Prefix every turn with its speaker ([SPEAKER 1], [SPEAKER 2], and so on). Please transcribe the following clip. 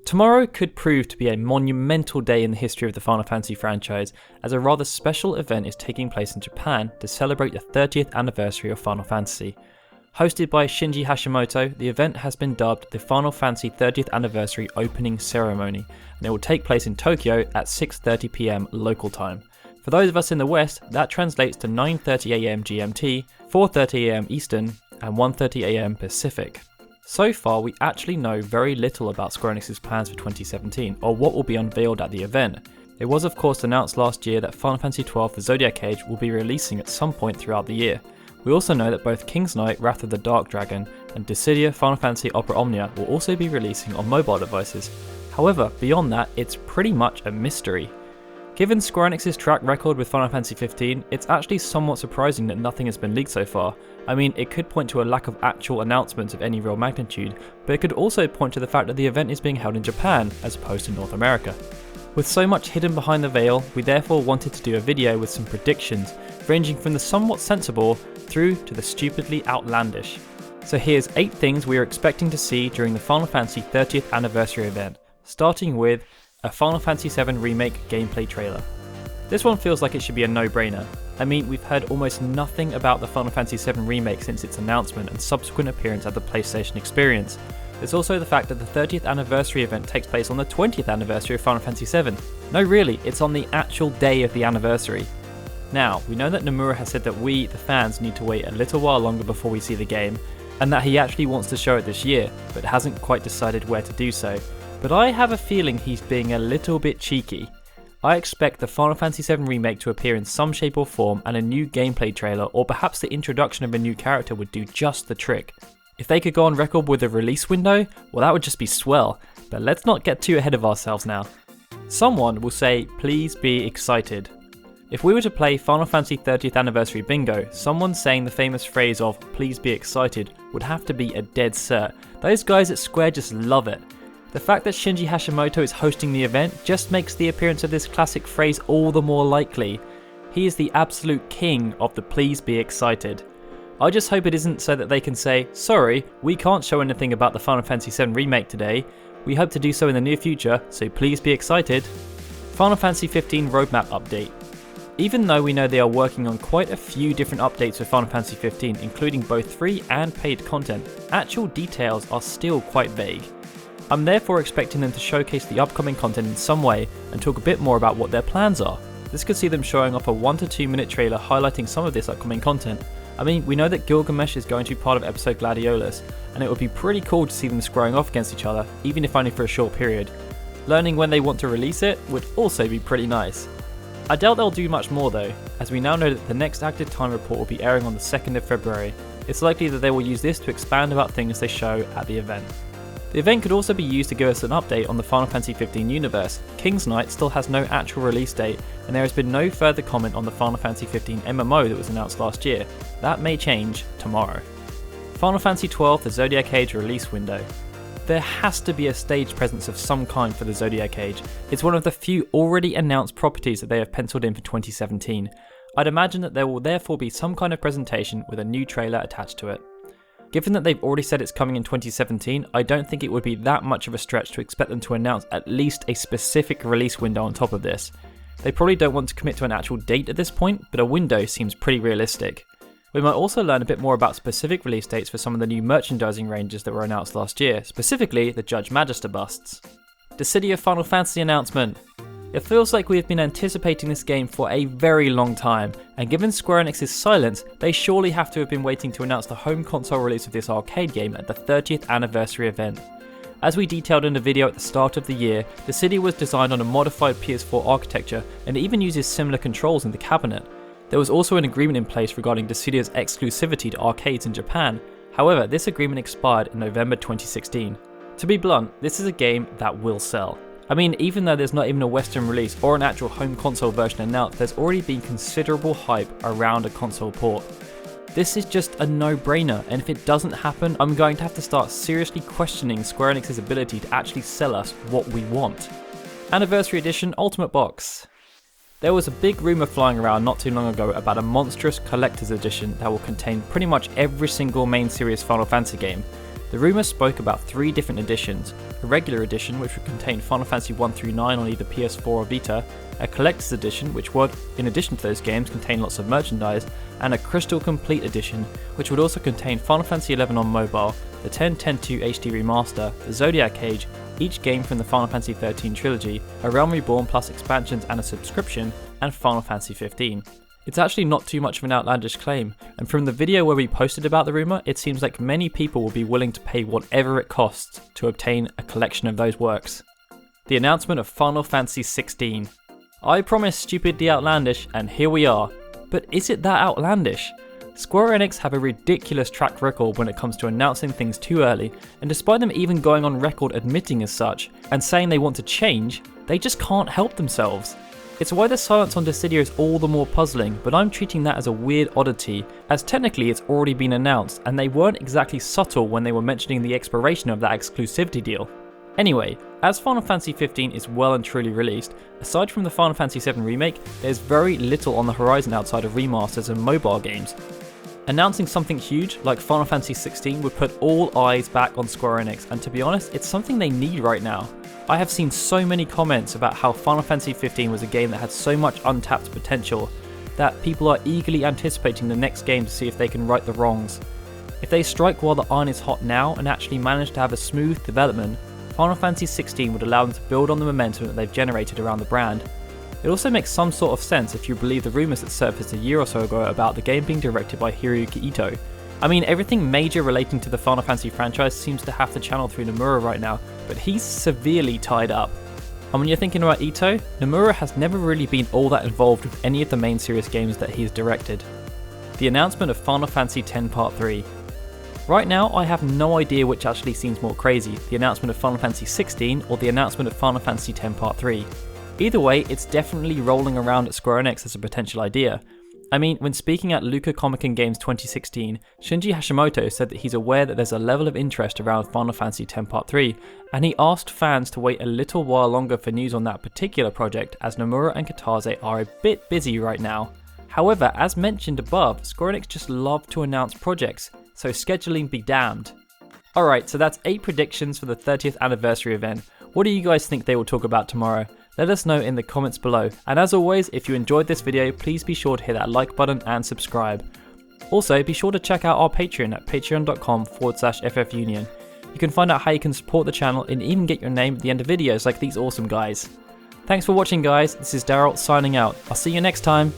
[SPEAKER 1] Tomorrow could prove to be a monumental day in the history of the Final Fantasy franchise, as a rather special event is taking place in Japan to celebrate the 30th anniversary of Final Fantasy. Hosted by Shinji Hashimoto, the event has been dubbed the Final Fantasy 30th Anniversary Opening Ceremony, and it will take place in Tokyo at 6:30 PM local time. For those of us in the West, that translates to 9:30 AM GMT, 4:30 AM Eastern, and 1:30 AM Pacific. So far, we actually know very little about Square Enix's plans for 2017, or what will be unveiled at the event. It was of course announced last year that Final Fantasy XII The Zodiac Age will be releasing at some point throughout the year. We also know that both King's Knight Wrath of the Dark Dragon and Dissidia Final Fantasy Opera Omnia will also be releasing on mobile devices. However, beyond that, it's pretty much a mystery. Given Square Enix's track record with Final Fantasy XV, it's actually somewhat surprising that nothing has been leaked so far. I mean, it could point to a lack of actual announcements of any real magnitude, but it could also point to the fact that the event is being held in Japan as opposed to North America. With so much hidden behind the veil, we therefore wanted to do a video with some predictions, ranging from the somewhat sensible through to the stupidly outlandish. So here's 8 things we are expecting to see during the Final Fantasy 30th Anniversary event, starting with a Final Fantasy VII Remake gameplay trailer. This one feels like it should be a no-brainer. I mean, we've heard almost nothing about the Final Fantasy VII Remake since its announcement and subsequent appearance at the PlayStation Experience. There's also the fact that the 30th anniversary event takes place on the 20th anniversary of Final Fantasy VII. No really, it's on the actual day of the anniversary. Now, we know that Nomura has said that we, the fans, need to wait a little while longer before we see the game, and that he actually wants to show it this year, but hasn't quite decided where to do so. But I have a feeling he's being a little bit cheeky. I expect the Final Fantasy VII Remake to appear in some shape or form, and a new gameplay trailer or perhaps the introduction of a new character would do just the trick. If they could go on record with a release window, well that would just be swell, but let's not get too ahead of ourselves now. Someone will say, please be excited. If we were to play Final Fantasy 30th Anniversary Bingo, someone saying the famous phrase of please be excited would have to be a dead cert. Those guys at Square just love it. The fact that Shinji Hashimoto is hosting the event just makes the appearance of this classic phrase all the more likely. He is the absolute king of the please be excited. I just hope it isn't so that they can say, sorry, we can't show anything about the Final Fantasy VII Remake today. We hope to do so in the near future, so please be excited. Final Fantasy XV roadmap update. Even though we know they are working on quite a few different updates for Final Fantasy XV, including both free and paid content, actual details are still quite vague. I'm therefore expecting them to showcase the upcoming content in some way and talk a bit more about what their plans are. This could see them showing off a 1 to 2 minute trailer highlighting some of this upcoming content. I mean, we know that Gilgamesh is going to be part of episode Gladiolus, and it would be pretty cool to see them squaring off against each other, even if only for a short period. Learning when they want to release it would also be pretty nice. I doubt they'll do much more though, as we now know that the next active time report will be airing on the 2nd of February. It's likely that they will use this to expand about things they show at the event. The event could also be used to give us an update on the Final Fantasy XV universe. King's Knight still has no actual release date, and there has been no further comment on the Final Fantasy XV MMO that was announced last year. That may change tomorrow. Final Fantasy XII The Zodiac Age release window. There has to be a stage presence of some kind for the Zodiac Age. It's one of the few already announced properties that they have penciled in for 2017. I'd imagine that there will therefore be some kind of presentation with a new trailer attached to it. Given that they've already said it's coming in 2017, I don't think it would be that much of a stretch to expect them to announce at least a specific release window on top of this. They probably don't want to commit to an actual date at this point, but a window seems pretty realistic. We might also learn a bit more about specific release dates for some of the new merchandising ranges that were announced last year, specifically the Judge Magister busts. Dissidia Final Fantasy announcement. It feels like we have been anticipating this game for a very long time, and given Square Enix's silence, they surely have to have been waiting to announce the home console release of this arcade game at the 30th anniversary event. As we detailed in the video at the start of the year, Dissidia was designed on a modified PS4 architecture and even uses similar controls in the cabinet. There was also an agreement in place regarding Dissidia's exclusivity to arcades in Japan. However, this agreement expired in November 2016. To be blunt, this is a game that will sell. I mean, even though there's not even a Western release or an actual home console version announced, there's already been considerable hype around a console port. This is just a no-brainer, and if it doesn't happen, I'm going to have to start seriously questioning Square Enix's ability to actually sell us what we want. Anniversary Edition Ultimate Box. There was a big rumour flying around not too long ago about a monstrous collector's edition that will contain pretty much every single main series Final Fantasy game. The rumours spoke about 3 different editions: a regular edition which would contain Final Fantasy 1 through 9 on either PS4 or Vita, a collector's edition which would, in addition to those games, contain lots of merchandise, and a Crystal Complete edition which would also contain Final Fantasy XI on mobile, the 10.10.2 HD remaster, the Zodiac Age, each game from the Final Fantasy XIII trilogy, a Realm Reborn plus expansions and a subscription, and Final Fantasy 15. It's actually not too much of an outlandish claim, and from the video where we posted about the rumour, it seems like many people will be willing to pay whatever it costs to obtain a collection of those works. The announcement of Final Fantasy XVI. I promised stupidly outlandish, and here we are. But is it that outlandish? Square Enix have a ridiculous track record when it comes to announcing things too early, and despite them even going on record admitting as such, and saying they want to change, they just can't help themselves. It's why the silence on Dissidia is all the more puzzling, but I'm treating that as a weird oddity, as technically it's already been announced, and they weren't exactly subtle when they were mentioning the expiration of that exclusivity deal. Anyway, as Final Fantasy 15 is well and truly released, aside from the Final Fantasy VII Remake, there's very little on the horizon outside of remasters and mobile games. Announcing something huge like Final Fantasy XVI would put all eyes back on Square Enix, and to be honest, it's something they need right now. I have seen so many comments about how Final Fantasy 15 was a game that had so much untapped potential that people are eagerly anticipating the next game to see if they can right the wrongs. If they strike while the iron is hot now and actually manage to have a smooth development, Final Fantasy XVI would allow them to build on the momentum that they've generated around the brand. It also makes some sort of sense if you believe the rumours that surfaced a year or so ago about the game being directed by Hiroyuki Ito. I mean, everything major relating to the Final Fantasy franchise seems to have to channel through Nomura right now, but he's severely tied up. And when you're thinking about Ito, Nomura has never really been all that involved with any of the main series games that he's directed. The announcement of Final Fantasy X Part 3. Right now, I have no idea which actually seems more crazy, the announcement of Final Fantasy XVI or the announcement of Final Fantasy X Part 3. Either way, it's definitely rolling around at Square Enix as a potential idea. I mean, when speaking at Luca Comic-Con Games 2016, Shinji Hashimoto said that he's aware that there's a level of interest around Final Fantasy X Part 3, and he asked fans to wait a little while longer for news on that particular project, as Nomura and Kitase are a bit busy right now. However, as mentioned above, Square Enix just love to announce projects, so scheduling be damned. Alright, so that's 8 predictions for the 30th anniversary event. What do you guys think they will talk about tomorrow? Let us know in the comments below, and as always, if you enjoyed this video, please be sure to hit that like button and subscribe. Also, be sure to check out our Patreon at patreon.com/FFunion. You can find out how you can support the channel and even get your name at the end of videos like these awesome guys. Thanks for watching guys, this is Daryl signing out. I'll see you next time.